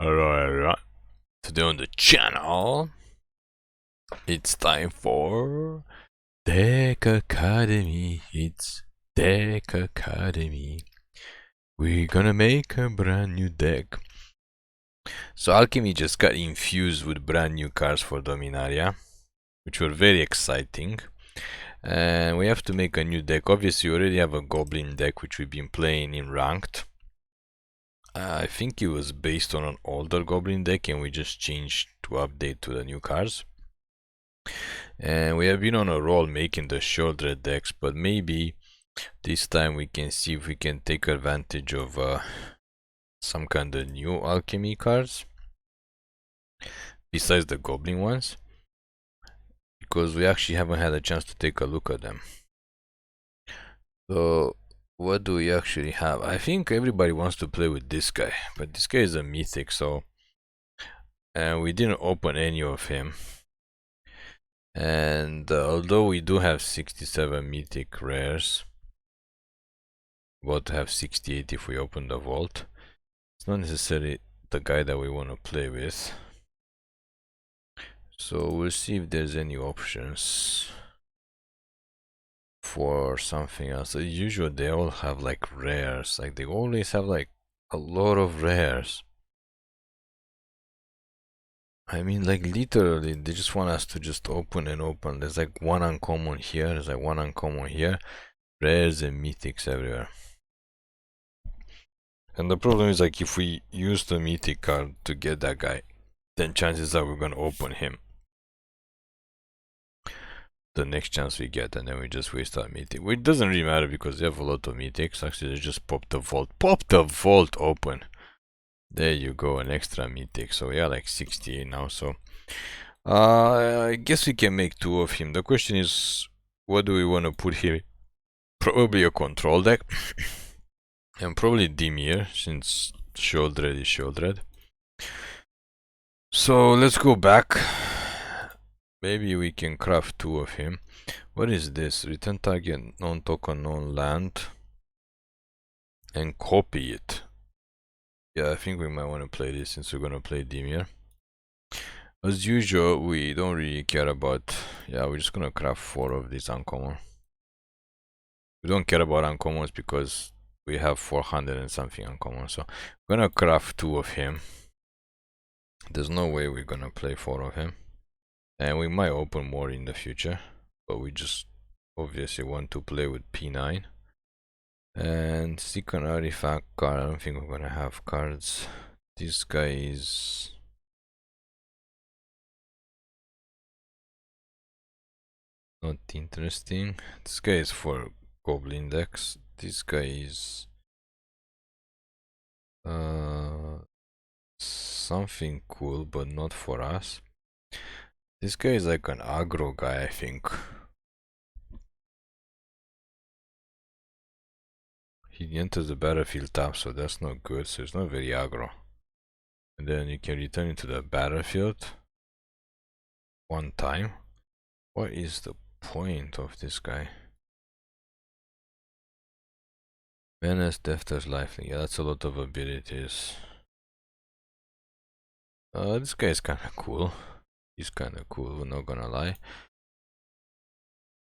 Alright. Today on the channel, it's time for Deck Academy. It's Deck Academy. We're gonna make a brand new deck. So Alchemy just got infused with brand new cards for Dominaria, which were very exciting. And we have to make a new deck. Obviously, we already have a Goblin deck, which we've been playing in Ranked. I think it was based on an older Goblin deck, and we just changed to update to the new cards. And we have been on a roll making the Sheoldred decks, but maybe this time we can see if we can take advantage of some kind of new Alchemy cards besides the Goblin ones, because we actually haven't had a chance to take a look at them. So what do we actually have? I think everybody wants to play with this guy, but this guy is a mythic, so and we didn't open any of him. And although we do have 67 mythic rares, about to have 68 if we open the vault, it's not necessarily the guy that we want to play with. So we'll see if there's any options for something else. As usual, they all have like rares, like they always have like a lot of rares. I mean, like literally they just want us to just open and open. There's like one uncommon here, there's like one uncommon here, rares and mythics everywhere. And the problem is, like, if we use the mythic card to get that guy, then chances are we're gonna open him the next chance we get, and then we just waste our mythic. Which doesn't really matter because we have a lot of mythics. Actually, they just pop the vault. Pop the vault open. There you go, an extra mythic. So yeah, like 68 now. So I guess we can make two of him. The question is, what do we want to put here? Probably a control deck. And probably Dimir, since Sheoldred is Sheoldred. So let's go back. Maybe we can craft two of him. What is this? Return target non-token, non-land. And copy it. Yeah, I think we might want to play this since we're going to play Dimir. As usual, we don't really care about... Yeah, we're just going to craft 4 of these uncommon. We don't care about uncommons because we have 400 and something uncommon. So we're going to craft 2 of him. There's no way we're going to play 4 of him. And we might open more in the future, but we just obviously want to play with P9. And seek an artifact card. I don't think we're gonna have cards. This guy is not interesting. This guy is for Goblin decks. This guy is something cool, but not for us. This guy is like an aggro guy, I think. He enters the battlefield tap, so that's not good. So it's not very aggro. And then you can return it to the battlefield one time. What is the point of this guy? Menace, Defters, Lifelink. Yeah, that's a lot of abilities. This guy is kinda cool. He's kinda cool, we're not gonna lie.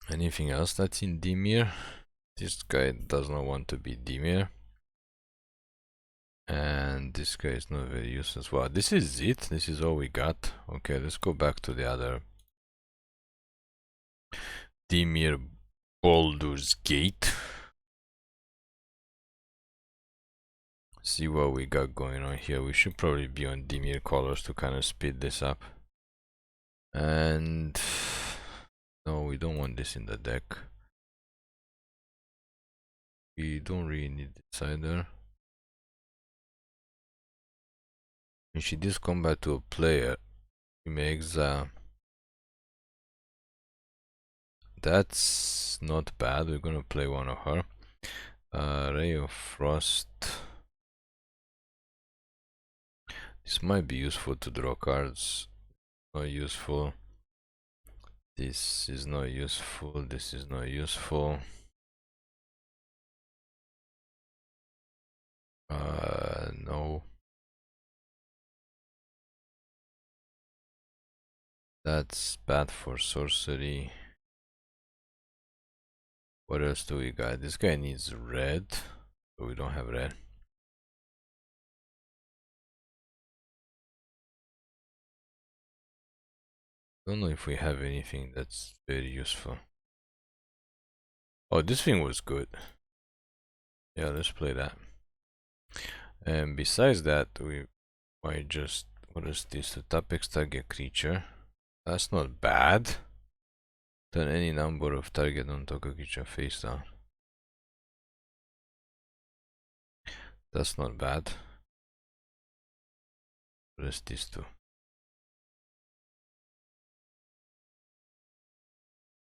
Anything else that's in Dimir? This guy does not want to be Dimir. And this guy is not very useless. Wow, this is it? This is all we got? Okay, let's go back to the other Dimir Baldur's Gate. See what we got going on here. We should probably be on Dimir colors to kind of speed this up. And no, we don't want this in the deck. We don't really need this either. When she does combat to a player, you may exile. That's not bad. We're gonna play one of her. Ray of Frost. This might be useful to draw cards. Not useful. This is not useful. This is not useful. No. That's bad for sorcery. What else do we got? This guy needs red, but we don't have red. Don't know if we have anything that's very useful. Oh, this thing was good. Yeah, let's play that. And besides that, we might just... What is this? The top X target creature. That's not bad. Turn any number of target non-token creature face down. That's not bad. What is this do?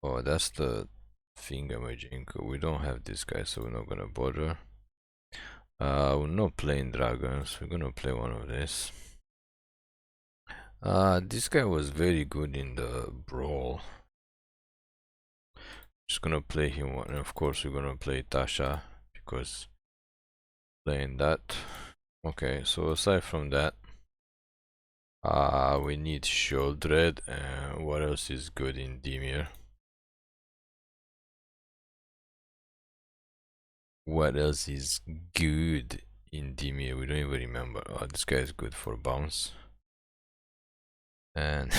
Oh, that's the thingamajig. We don't have this guy, so we're not gonna bother. We're not playing dragons. We're gonna play one of this. This guy was very good in the brawl. Just gonna play him one, and of course we're gonna play Tasha because playing that. Okay, so aside from that, we need Sheoldred. What else is good in Dimir? What else is good in Dimir? We don't even remember. Oh, this guy is good for bounce. And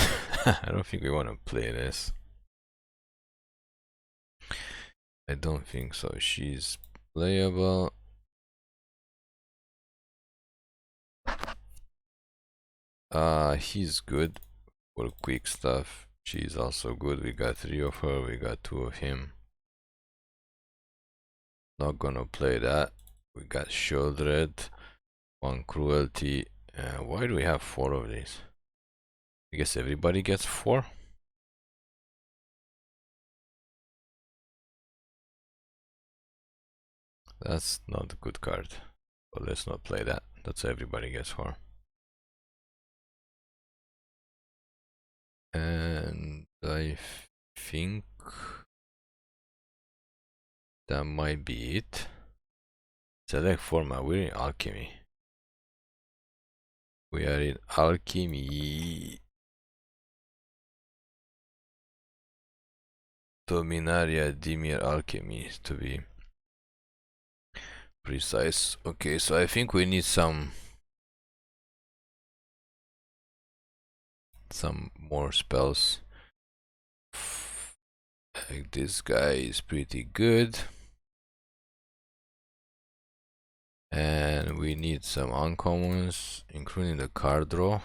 I don't think we want to play this. I don't think so. She's playable. He's good for quick stuff. She's also good. We got 3 of her. We got 2 of him. Not gonna play that. We got Sheoldred, 1 Cruelty. Why do we have 4 of these? I guess everybody gets 4. That's not a good card. But let's not play that. That's everybody gets 4. And I think that might be it. Select format. We're in Alchemy. We are in Alchemy. Dominaria Dimir Alchemy to be precise. Okay, so I think we need some more spells. Like this guy is pretty good. And we need some uncommons, including the card draw.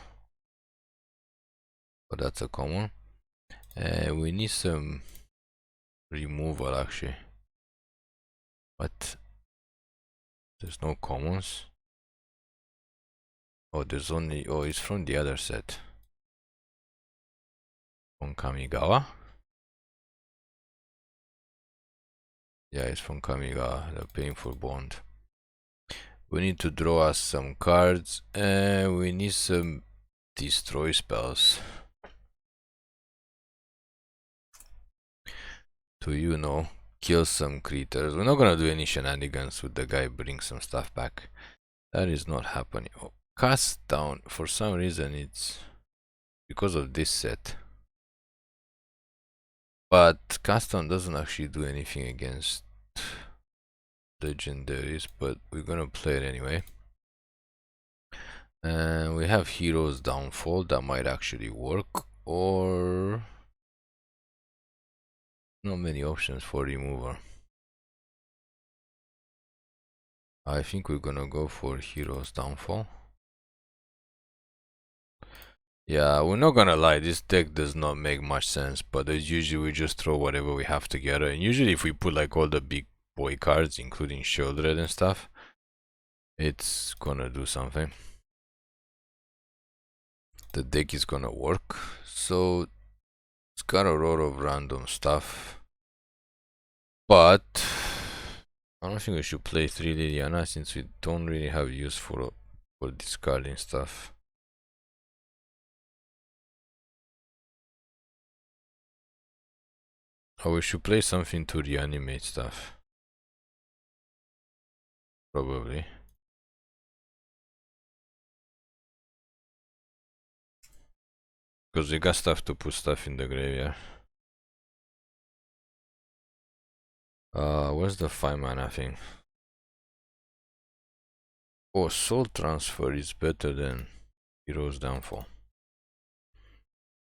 But that's a common. And we need some removal actually. But there's no commons. Oh, there's only... Oh, it's from the other set. From Kamigawa. Yeah, it's from Kamigawa, the Painful Bond. We need to draw us some cards, and we need some destroy spells. To, you know, kill some creatures. We're not gonna do any shenanigans with the guy bring some stuff back. That is not happening. Oh, cast down, for some reason it's because of this set. But cast down doesn't actually do anything against legendaries, but we're gonna play it anyway. And we have Hero's Downfall that might actually work, or not many options for remover. I think we're gonna go for Hero's Downfall. Yeah, we're not gonna lie, this deck does not make much sense, but as usual we just throw whatever we have together, and usually if we put like all the big boy cards, including Sheoldred and stuff, it's gonna do something. The deck is gonna work, so it's got a lot of random stuff. But I don't think we should play 3 Liliana since we don't really have use for discarding stuff. Or we should play something to reanimate stuff. Probably. Because we got stuff to put stuff in the graveyard. Where's the 5 mana thing? Oh, Soul Transfer is better than Hero's Downfall.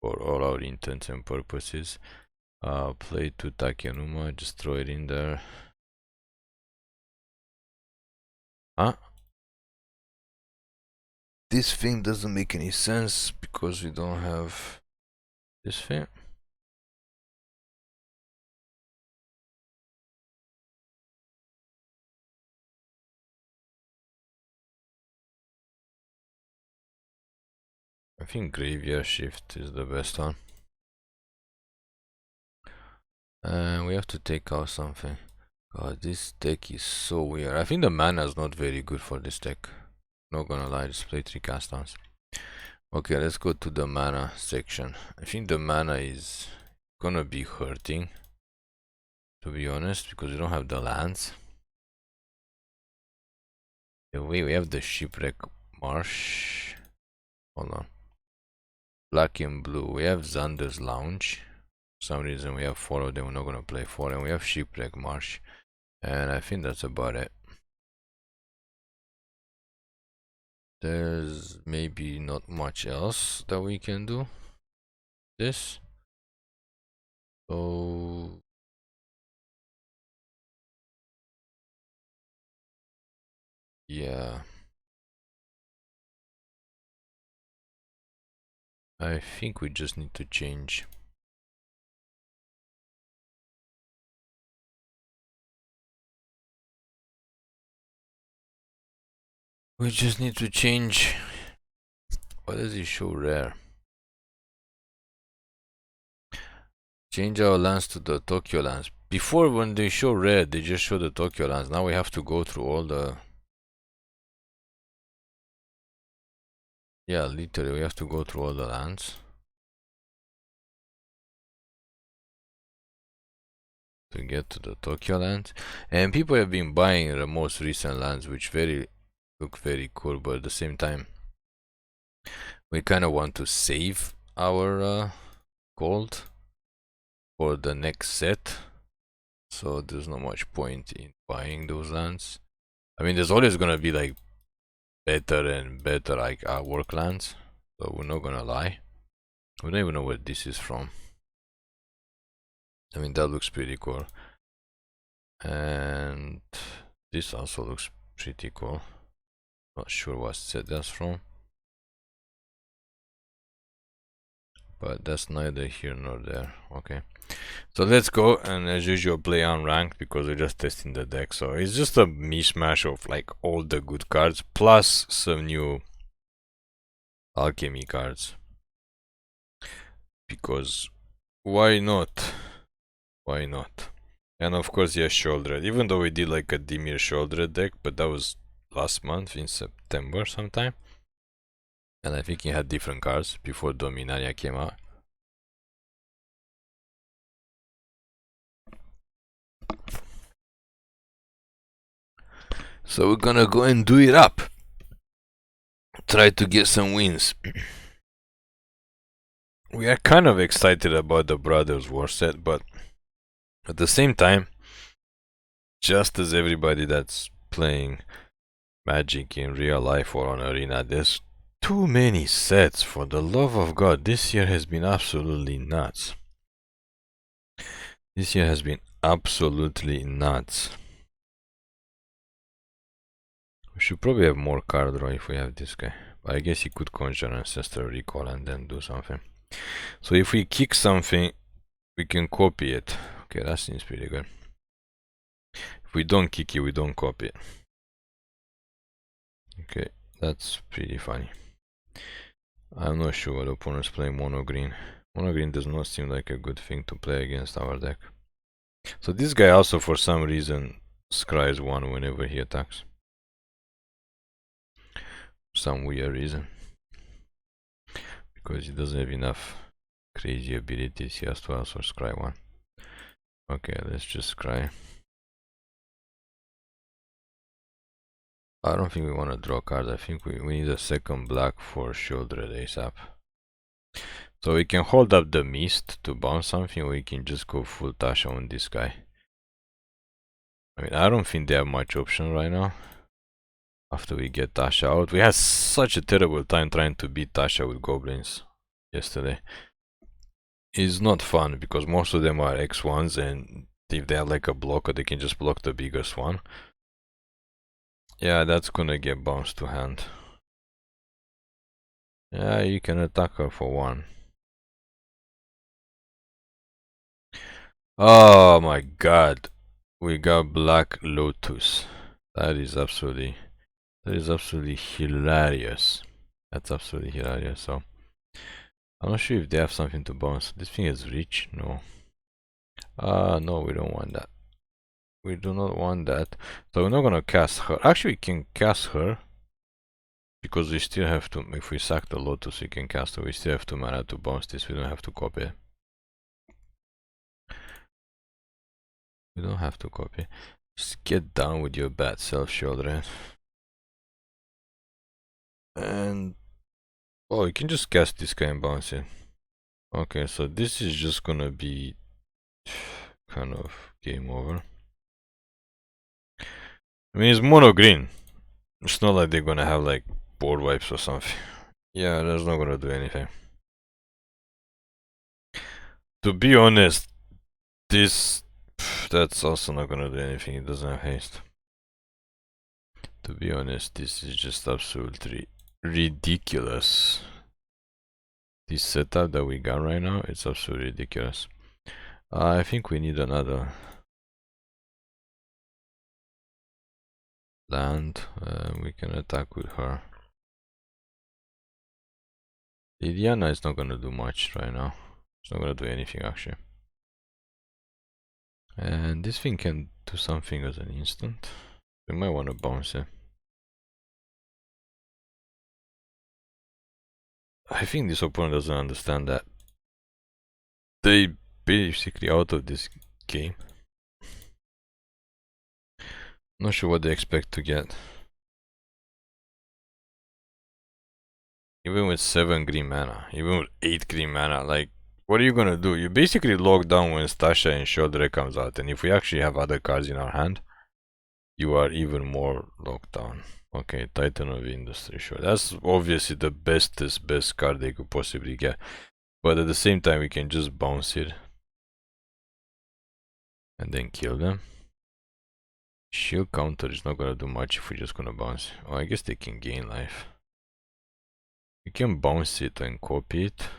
For all our intents and purposes. Play to Takenuma, just throw it in there. Huh? This thing doesn't make any sense because we don't have this thing. I think Graveyard Shift is the best one. And we have to take out something. God, this deck is so weird. I think the mana is not very good for this deck. Not gonna lie, just play 3 cast downs. Okay, let's go to the mana section. I think the mana is gonna be hurting, to be honest, because we don't have the lands. The way we have the Shipwreck Marsh. Hold on. Black and blue. We have Xander's Lounge. For some reason we have 4 of them. We're not gonna play 4, and we have Shipwreck Marsh. And I think that's about it. There's maybe not much else that we can do. This. So yeah. I think we just need to change. We just need to change. What does it show rare? Change our lands to the Tokyo lands. Before, when they show rare, they just show the Tokyo lands. Now we have to go through all the... Yeah, literally, we have to go through all the lands to get to the Tokyo lands. And people have been buying the most recent lands, which look very cool, but at the same time, we kind of want to save our gold for the next set. So there's not much point in buying those lands. I mean, there's always gonna be like better and better like work lands, so we're not gonna lie. We don't even know where this is from. I mean, that looks pretty cool, and this also looks pretty cool. Not sure what set that's from, but that's neither here nor there. Okay, so let's go, and as usual play unranked because we're just testing the deck. So it's just a mishmash of like all the good cards plus some new Alchemy cards, because why not? Why not? And of course, yes, Sheoldred. Even though we did like a Dimir Sheoldred deck, but that was last month in September sometime. And I think he had different cards before Dominaria came out. So we're gonna go and do it up. Try to get some wins. We are kind of excited about the Brothers War set, but at the same time, just as everybody that's playing Magic in real life or on Arena, there's too many sets, for the love of God. This year has been absolutely nuts. This year has been absolutely nuts. We should probably have more card draw if we have this guy. But I guess he could conjure Ancestral Recall and then do something. So if we kick something, we can copy it. Okay, that seems pretty good. If we don't kick it, we don't copy it. Okay, that's pretty funny. I'm not sure what opponents play mono green. Mono green does not seem like a good thing to play against our deck. So this guy also for some reason scries 1 whenever he attacks. For some weird reason. Because he doesn't have enough crazy abilities, he has to also scry 1. Okay, let's just scry. I don't think we want to draw cards. I think we need a second black for Sheoldred ASAP. So we can hold up the Mist to bounce something, or we can just go full Tasha on this guy. I mean, I don't think they have much option right now. After we get Tasha out, we had such a terrible time trying to beat Tasha with goblins yesterday. It's not fun because most of them are X1s, and if they have like a blocker, they can just block the biggest one. Yeah, that's gonna get bounced to hand. Yeah, you can attack her for 1. Oh my god. We got Black Lotus. That is absolutely hilarious. That's absolutely hilarious. So I'm not sure if they have something to bounce. This thing is rich. No. No, we don't want that. We do not want that. So we're not gonna cast her. Actually, we can cast her because we still have to. If we sack the Lotus, we can cast her. We still have 2 mana to bounce this. We don't have to copy it. We don't have to copy. Just get down with your bad self, Sheoldred. And oh, you can just cast this guy and bounce it. Okay, so this is just gonna be kind of game over. I mean, it's mono green. It's not like they're gonna have like board wipes or something. Yeah, that's not gonna do anything. To be honest, this that's also not gonna do anything. It doesn't have haste. To be honest, this is just absolutely ridiculous. This setup that we got right now, it's absolutely ridiculous. I think we need another land. We can attack with her. Liliana is not gonna do much right now. It's not gonna do anything actually. And this thing can do something as an instant. We might want to bounce it. I think this opponent doesn't understand that they basically out of this game. Not sure what they expect to get. Even with 7 green mana, even with 8 green mana, like, what are you gonna do? You basically lock down when Tasha and Sheoldred comes out, and if we actually have other cards in our hand, you are even more locked down. Okay, Titan of Industry, sure. That's obviously the best card they could possibly get. But at the same time, we can just bounce it. And then kill them. Shield counter is not gonna do much if we're just gonna bounce. Oh, I guess they can gain life. We can bounce it and copy it.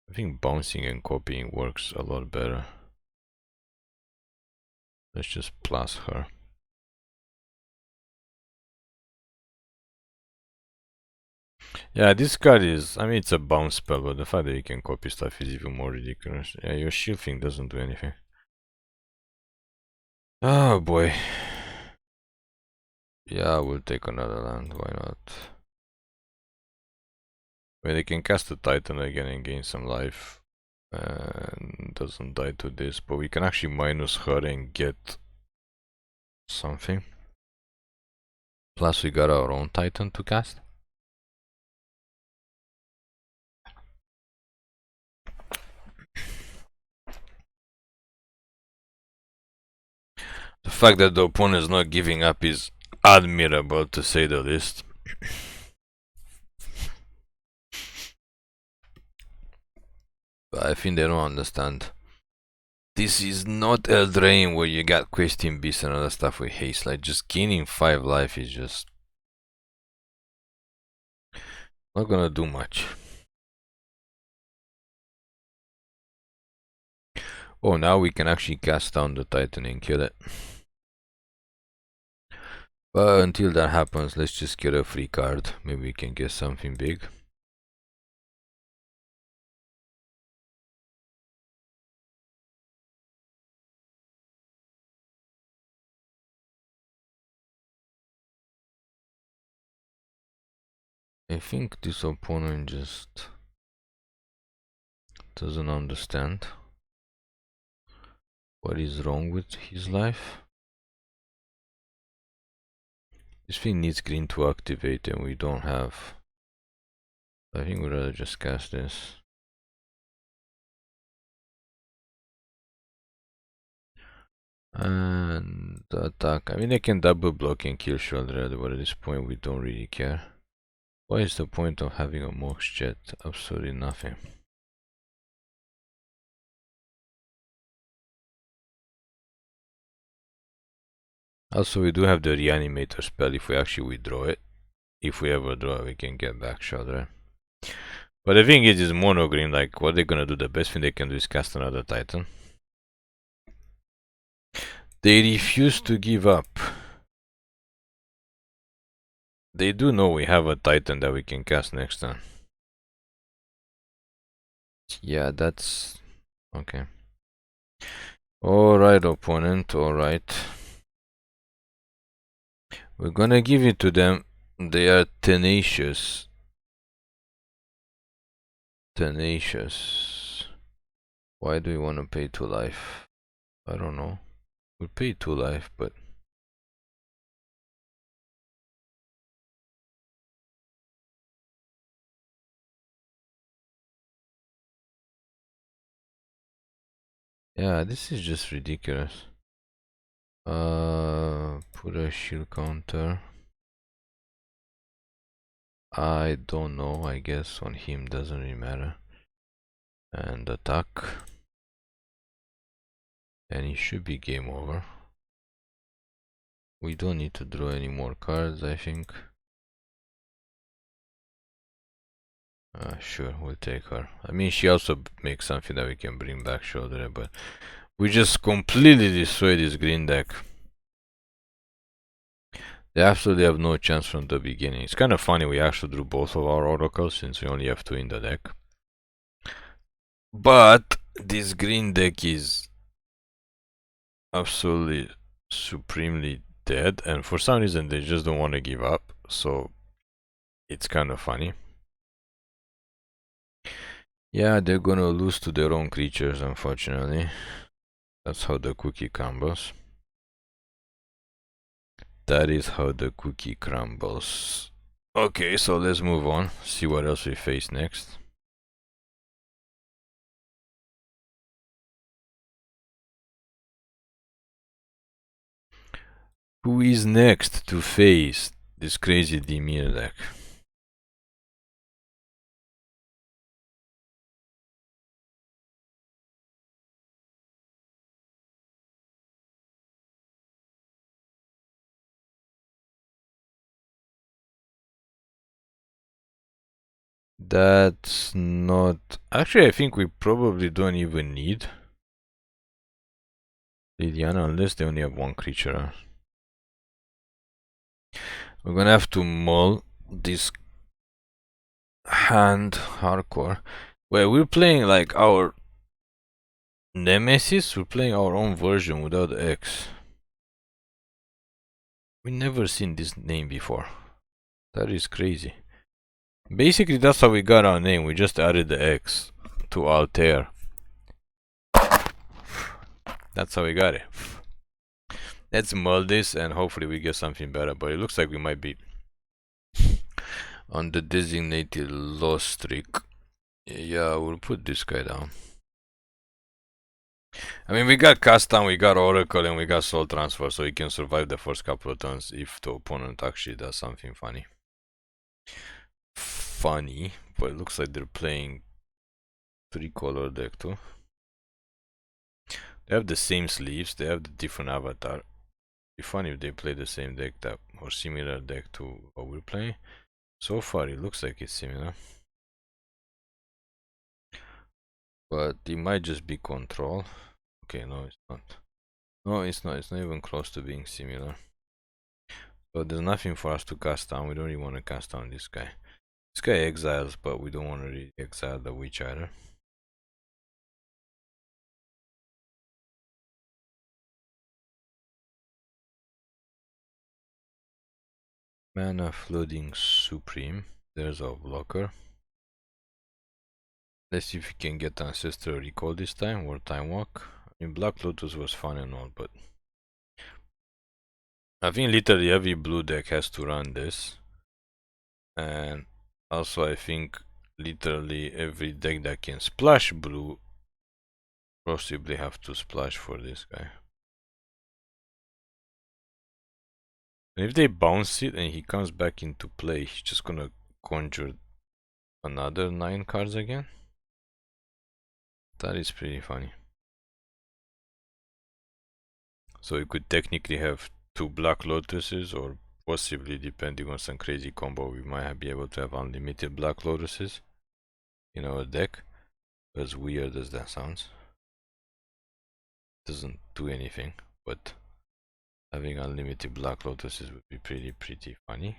I think bouncing and copying works a lot better. Let's just plus her. Yeah, this card is, I mean, it's a bounce spell, but the fact that you can copy stuff is even more ridiculous. Yeah, your shield thing doesn't do anything. Oh boy. Yeah, we'll take another land, why not? I mean, they can cast the Titan again and gain some life. And doesn't die to this, but we can actually minus her and get something. Plus we got our own Titan to cast. The fact that the opponent is not giving up is admirable, to say the least. But I think they don't understand. This is not Eldraine where you got Question Beast and other stuff with haste. Like, just gaining 5 life is just not gonna do much. Oh, now we can actually cast down the Titan and kill it. But until that happens, let's just get a free card. Maybe we can get something big. I think this opponent just doesn't understand what is wrong with his life. This thing needs green to activate and we don't have. I think we'd rather just cast this. And attack. I mean, they can double block and kill Sheoldred, but at this point we don't really care. What is the point of having a Mox Jet? Absolutely nothing. Also, we do have the Reanimator spell if we actually withdraw it. If we ever draw it, we can get back Sheoldred. But the thing is mono green, like, what they're gonna do, the best thing they can do is cast another Titan. They refuse to give up. They do know we have a Titan that we can cast next turn. Yeah, that's... okay. Alright, opponent, alright. We're gonna give it to them. They are tenacious. Tenacious. Why do we want to pay 2 life? I don't know. We'll pay 2 life, but... yeah, this is just ridiculous. Put a shield counter. I don't know, I guess on him doesn't really matter. And attack. And it should be game over. We don't need to draw any more cards, I think. Sure, we'll take her. I mean, she also makes something that we can bring back Sheoldred, but we just completely destroyed this green deck. They absolutely have no chance from the beginning. It's kind of funny we actually drew both of our oracles since we only have 2 in the deck. But this green deck is absolutely supremely dead, and for some reason they just don't want to give up, so it's kind of funny. Yeah, they're gonna lose to their own creatures, unfortunately. That's how the cookie crumbles. That is how the cookie crumbles. Okay, so let's move on, see what else we face next. Who is next to face this crazy Dimir deck? That's not... actually, I think we probably don't even need Liliana unless they only have 1 creature. We're gonna have to mull this hand hardcore. Well, we're playing like our Nemesis, we're playing our own version without X. We never seen this name before. That is crazy. Basically, that's how we got our name. We just added the X to Altair. That's how we got it. Let's mull this and hopefully we get something better. But it looks like we might be on the designated loss streak. Yeah, we'll put this guy down. I mean, we got cast down, we got Oracle, and we got Soul Transfer, so we can survive the first couple of turns if the opponent actually does something funny. Funny, but it looks like they're playing 3-color deck too. They have the same sleeves, they have the different avatar. It'd be funny if they play the same deck that or similar deck to what we're playing. So far, it looks like it's similar. But it might just be control. Okay, no, it's not. No, it's not. It's not even close to being similar. So there's nothing for us to cast down. We don't really want to cast down this guy. This guy exiles, but we don't want to really exile the witch either. Mana Flooding Supreme. There's our blocker. Let's see if we can get Ancestral Recall this time or Time Walk. I mean, Black Lotus was fun and all, but I think literally every blue deck has to run this. And also I think literally every deck that can splash blue possibly have to splash for this guy. And if they bounce it and he comes back into play, he's just gonna conjure another 9 cards again. That is pretty funny. So you could technically have 2 Black Lotuses, or possibly, depending on some crazy combo, we might be able to have unlimited Black Lotuses in our deck. As weird as that sounds. Doesn't do anything, but having unlimited Black Lotuses would be pretty funny.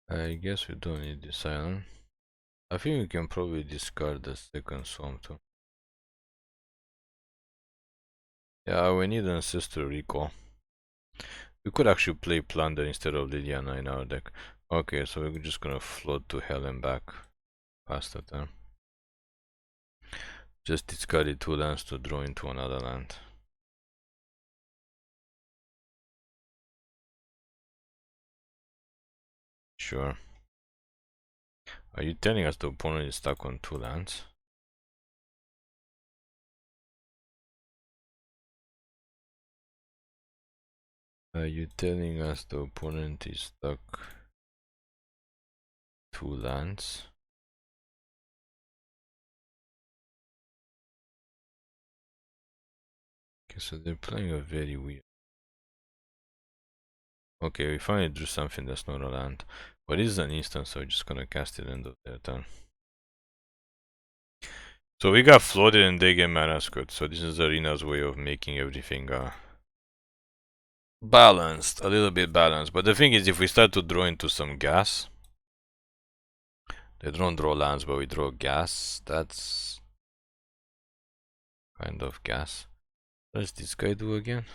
I guess we don't need this island. I think we can probably discard the second swamp too. Yeah, we need Ancestral Recall. We could actually play Plunder instead of Liliana in our deck. Okay, so we're just gonna float to hell and back past the turn. Just discarded 2 lands to draw into another land. Sure. Are you telling us the opponent is stuck on 2 lands? Are you telling us the opponent is stuck 2 lands? Okay, so they're playing a very weird. Okay, we finally drew something that's not a land. But it is an instant, so we're just gonna cast it end of their turn. So we got floated and they get mana squid. So this is Arena's way of making everything balanced, a little bit balanced. But the thing is, if we start to draw into some gas, they don't draw lands, but we draw gas. That's kind of gas. What does this guy do again?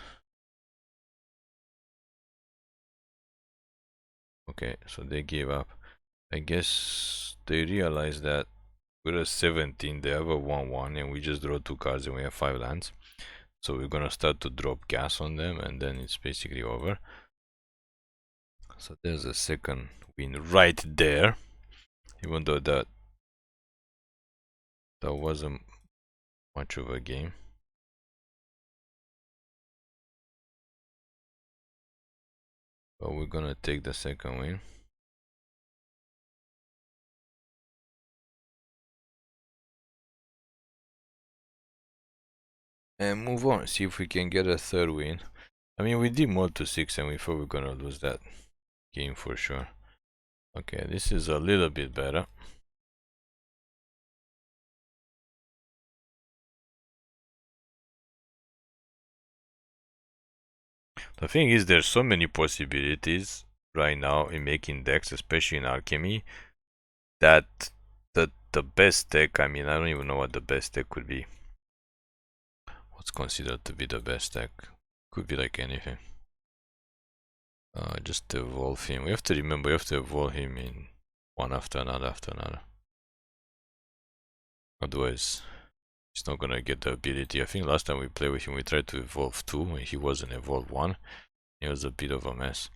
Okay, so they gave up. I guess they realized that we're a 17, they have a 1-1, and we just draw 2 cards and we have 5 lands. So we're gonna start to drop gas on them, and then it's basically over. So there's a second win right there. Even though that wasn't much of a game. But we're gonna take the second win. And move on, see if we can get a third win. I mean, we did more to 6 and we thought we were gonna lose that game for sure. Okay, this is a little bit better. The thing is, there's so many possibilities right now in making decks, especially in Alchemy, that the best deck, I mean, I don't even know what the best deck could be. What's considered to be the best deck? Could be like anything. Just evolve him. We have to remember, we have to evolve him in one after another Otherwise, he's not gonna get the ability. I think last time we played with him, we tried to evolve 2 and he wasn't evolved 1. It was a bit of a mess.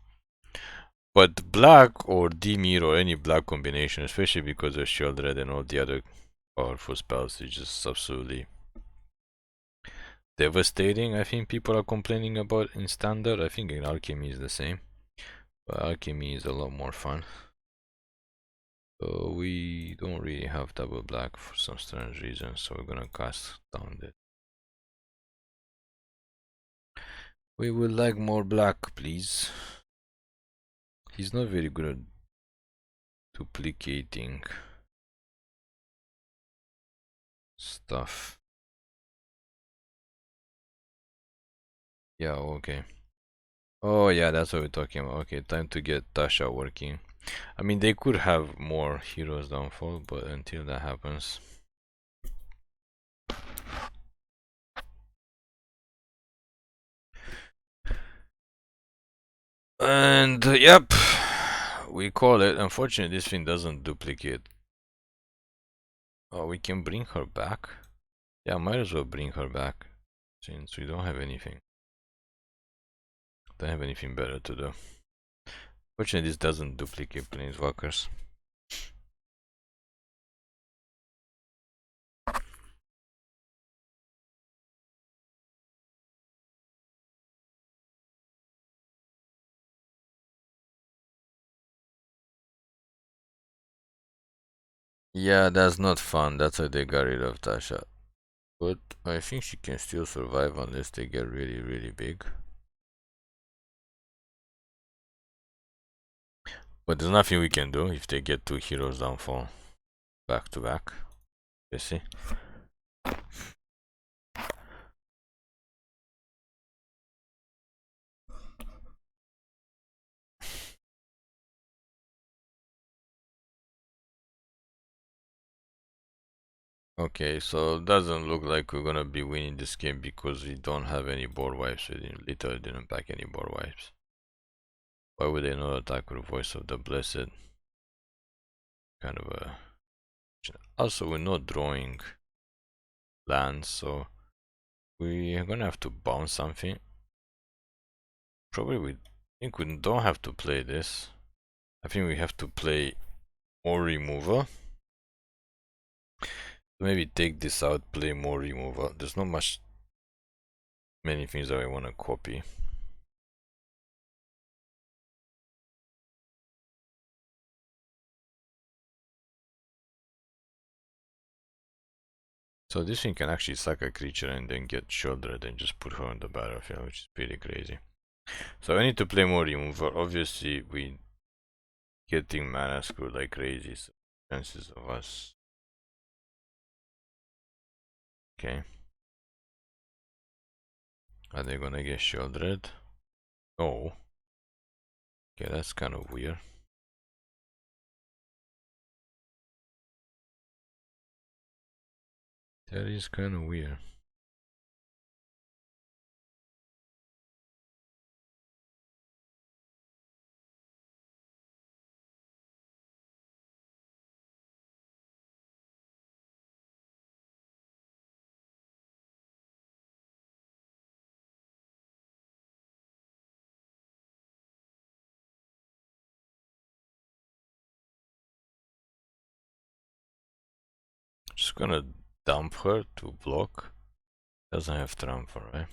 But black or Dimir or any black combination, especially because of Sheoldred and all the other powerful spells, is just absolutely devastating. I think people are complaining about in standard. I think in Alchemy is the same. But Alchemy is a lot more fun. So we don't really have double black for some strange reason, so we're gonna cast down that. We would like more black, please. He's not very good at duplicating stuff. Yeah, okay. Oh yeah, that's what we're talking about. Okay, time to get Tasha working. I mean, they could have more heroes downfall, but until that happens. And yep, we call it. Unfortunately, this thing doesn't duplicate. Oh, we can bring her back. Yeah, might as well bring her back since we don't have anything. Don't have anything better to do. Fortunately, this doesn't duplicate planeswalkers. Yeah, that's not fun. That's why they got rid of Tasha. But I think she can still survive unless they get really, really big. But there's nothing we can do if they get 2 heroes downfall back to back. You see? Okay, so it doesn't look like we're gonna be winning this game because we don't have any board wipes. We literally didn't pack any board wipes. Why would they not attack with Voice of the Blessed? Kind of a... Also, we're not drawing lands, so we're gonna have to bounce something. Probably we think we don't have to play this. I think we have to play more removal. Maybe take this out, play more removal. There's not many things that I want to copy. So this thing can actually sack a creature and then get Sheoldred and just put her on the battlefield, which is pretty crazy. So I need to play more removal. Obviously, we getting mana screwed like crazy. So chances of us. Okay. Are they gonna get Sheoldred? Oh. Okay, that's kind of weird. That is kind of weird. Just gonna dump her to block. Doesn't have trample, right?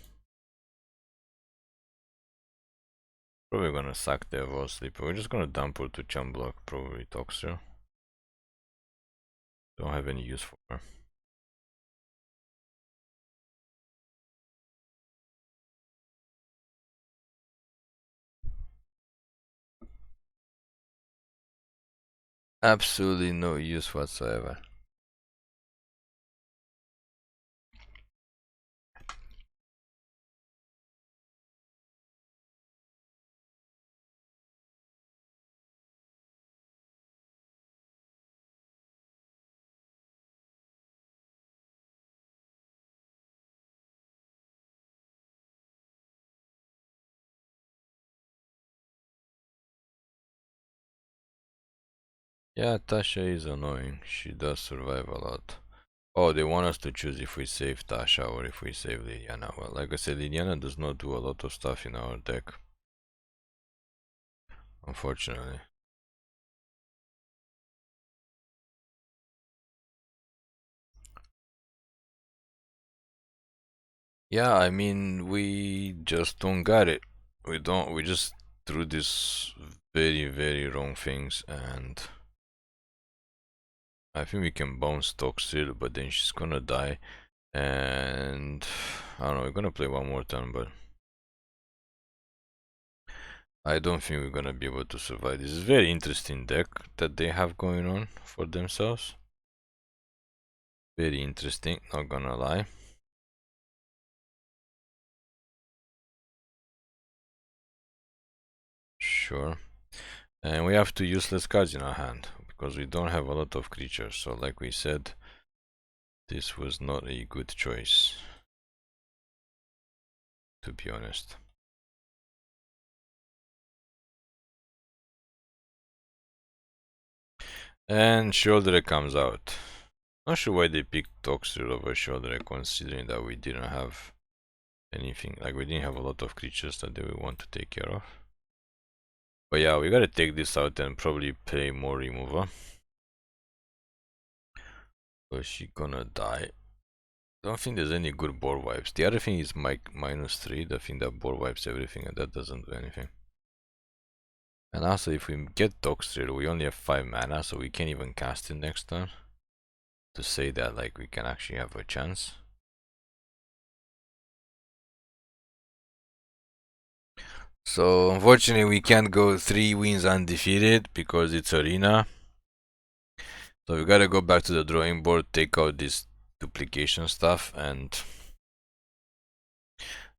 Probably gonna sack the Evo Sleeper. We're just gonna dump her to chum block, probably Toxer. Don't have any use for her. Absolutely no use whatsoever. Yeah, Tasha is annoying. She does survive a lot. Oh, they want us to choose if we save Tasha or if we save Liliana. Well, like I said, Liliana does not do a lot of stuff in our deck. Unfortunately. Yeah, I mean, we just don't got it. We just threw these very, very wrong things, and I think we can bounce Toxil, but then she's gonna die. And I don't know, we're gonna play one more turn, but I don't think we're gonna be able to survive. This is a very interesting deck that they have going on for themselves. Very interesting, not gonna lie. Sure. And we have two useless cards in our hand because we don't have a lot of creatures. So like we said, this was not a good choice, to be honest. And Sheoldred comes out. Not sure why they picked Toxtril over Sheoldred, considering that we didn't have anything, like we didn't have a lot of creatures that they would want to take care of. But yeah, we gotta take this out and probably play more remover. So she gonna die. Don't think there's any good board wipes. The other thing is -3, the thing that board wipes everything, and that doesn't do anything. And also, if we get Toxtril, we only have 5 mana, so we can't even cast it next turn. To say that, like, we can actually have a chance. So, unfortunately, we can't go 3 wins undefeated because it's arena. So, we gotta go back to the drawing board, take out this duplication stuff, and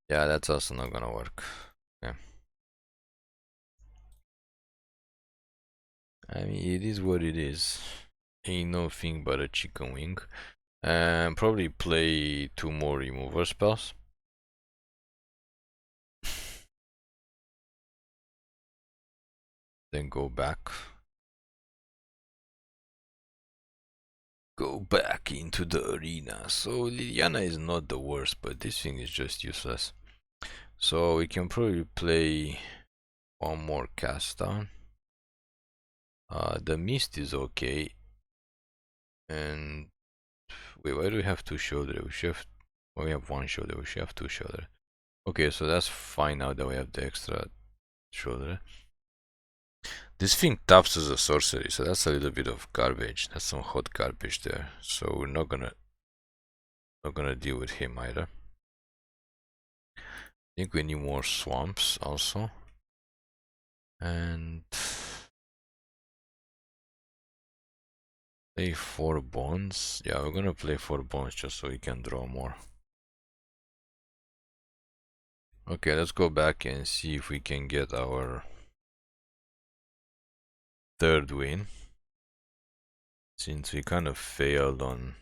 yeah, that's also not gonna work. Okay. I mean, it is what it is. Ain't nothing but a chicken wing. And probably play 2 more remover spells. Then go back. Go back into the arena. So Liliana is not the worst, but this thing is just useless. So we can probably play 1 more cast down. The mist is okay. And wait, why do we have 2 Sheoldred? We should have, well, we have 1 Sheoldred. We should have 2 Sheoldred. Okay, so that's fine now that we have the extra Sheoldred. This thing taps as a sorcery, so that's a little bit of garbage. That's some hot garbage there. So we're not gonna deal with him either. I think we need more swamps also. And play 4 bonds. Yeah, we're gonna play 4 bonds just so we can draw more. Okay, let's go back and see if we can get our 3rd win. Since we kind of failed on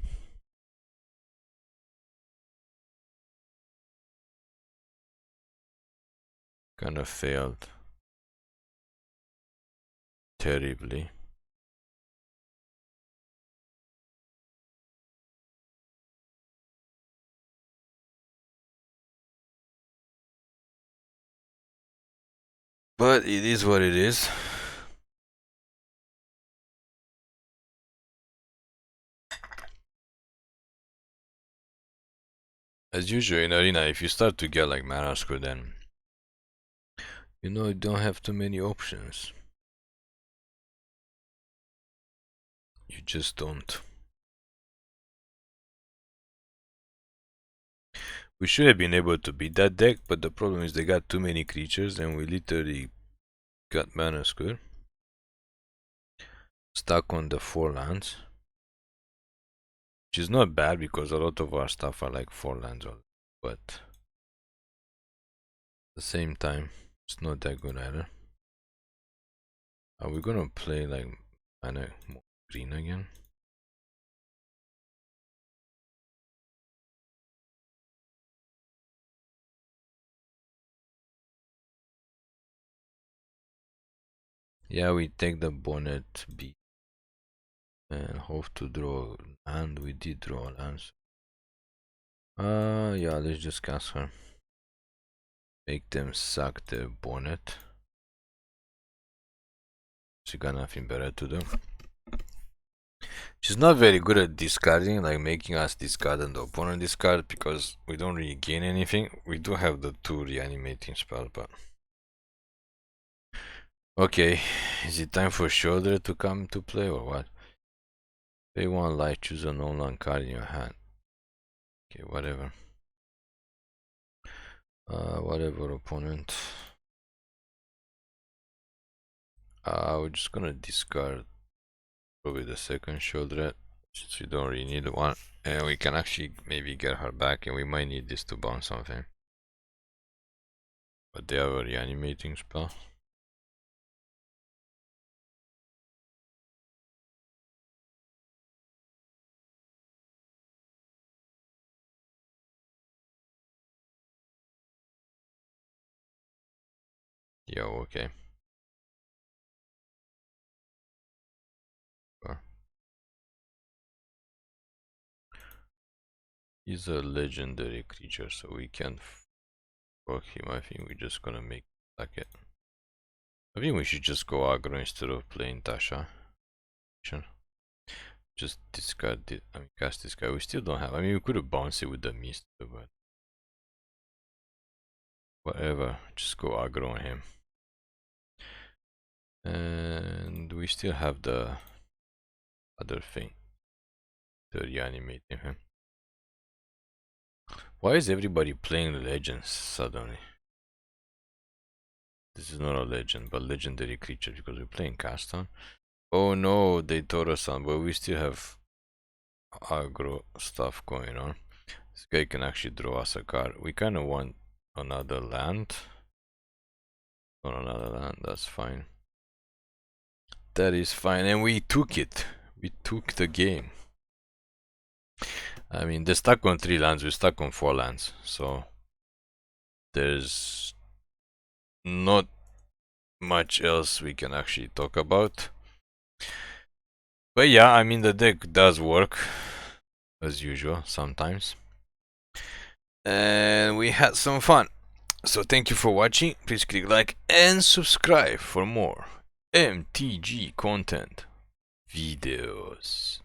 terribly. But it is what it is. As usual in arena, if you start to get like mana screw, then you know you don't have too many options. You just don't. We should have been able to beat that deck, but the problem is they got too many creatures and we literally got mana screw. Stuck on the 4 lands. Which is not bad because a lot of our stuff are like 4 lands, but at the same time, it's not that good either. Are we gonna play like mana green again? Yeah, we take the bonnet B and hope to draw land. We did draw lands. Yeah, let's just cast her. Make them suck the bonnet. She got nothing better to do. She's not very good at discarding, like making us discard and the opponent discard, because we don't really gain anything. We do have the 2 reanimating spells, but okay, is it time for Sheoldred to come to play or what? Pay 1 life, choose a non-land card in your hand. Okay, whatever. Whatever, opponent. We're just gonna discard probably the 2nd Sheoldred, since we don't really need one. And we can actually maybe get her back, and we might need this to bounce something. But they have a reanimating spell. Yeah, okay. Sure. He's a legendary creature, so we can't fuck him. I think we're just gonna make like it. I think we should just go aggro instead of playing Tasha. Just discard it. I mean, cast this guy. We still don't have. I mean, we could have bounced it with the mist, but whatever. Just go aggro on him. And we still have the other thing. The reanimating him. Why is everybody playing legends suddenly? This is not a legend, but legendary creature because we're playing cast on. Oh no, they tore us on, but we still have aggro stuff going on. This guy can actually draw us a card. We kind of want another land. Not another land, that's fine. That is fine, and we took it. We took the game. I mean, they're stuck on 3 lands, we're stuck on 4 lands, so there's not much else we can actually talk about. But yeah, I mean, the deck does work as usual sometimes, and we had some fun. So thank you for watching. Please click like and subscribe for more MTG content videos.